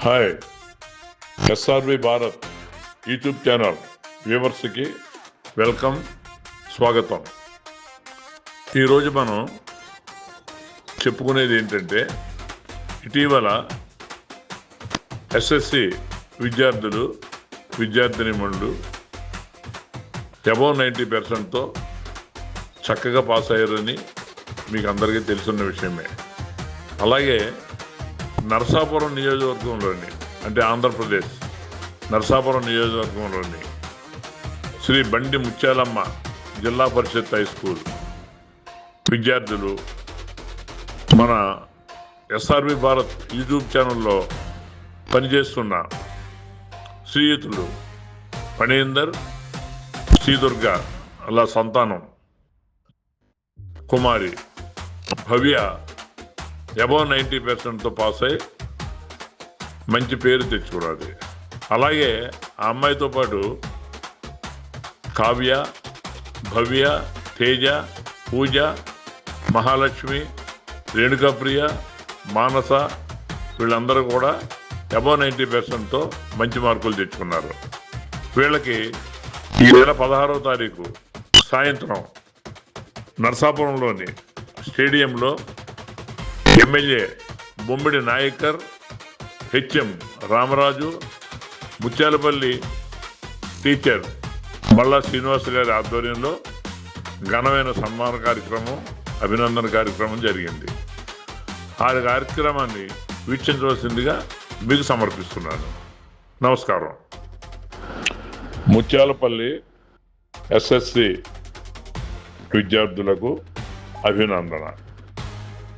Hi, SRV Bharat YouTube channel వ్యూవర్స్కి welcome, స్వాగతం. ఈరోజు మనం చెప్పుకునేది ఏంటంటే, ఇటీవల ఎస్ఎస్సి విద్యార్థులు విద్యార్థినిమణులు అబౌవ్ 90%తో చక్కగా పాస్ అయ్యారని మీకు అందరికీ తెలుసున్న విషయమే. అలాగే నరసాపురం నియోజకవర్గంలోని, అంటే ఆంధ్రప్రదేశ్ నరసాపురం నియోజకవర్గంలోని శ్రీ బండి ముత్యాలమ్మ జిల్లా పరిషత్ హై స్కూల్ విద్యార్థులు మన ఎస్ఆర్వి భారత్ యూట్యూబ్ ఛానల్లో పనిచేస్తున్న శ్రీయుతులు ఫణీందర్, శ్రీదుర్గ అలా సంతానం కుమారి భవ్య అబౌవ్ 90%తో పాస్ అయి మంచి పేరు తెచ్చుకున్నది. అలాగే ఆ అమ్మాయితో పాటు కావ్య, భవ్య, తేజ, పూజ, మహాలక్ష్మి, రేణుకాప్రియ, మానస వీళ్ళందరూ కూడా అబౌవ్ 90%తో మంచి మార్కులు తెచ్చుకున్నారు. వీళ్ళకి ఈ నెల 16వ తారీఖు సాయంత్రం నరసాపురంలోని స్టేడియంలో ఎమ్మెల్యే బొమ్మిడి నాయకర్, హెచ్ఎం రామరాజు, ముత్యాలపల్లి టీచర్ మల్లా శ్రీనివాస గారి ఆధ్వర్యంలో ఘనమైన సన్మాన కార్యక్రమం, అభినందన కార్యక్రమం జరిగింది. ఆ కార్యక్రమాన్ని వీక్షించవలసిందిగా మీకు సమర్పిస్తున్నాను. నమస్కారం. ముత్యాలపల్లి ఎస్ఎస్సి విద్యార్థులకు అభినందన.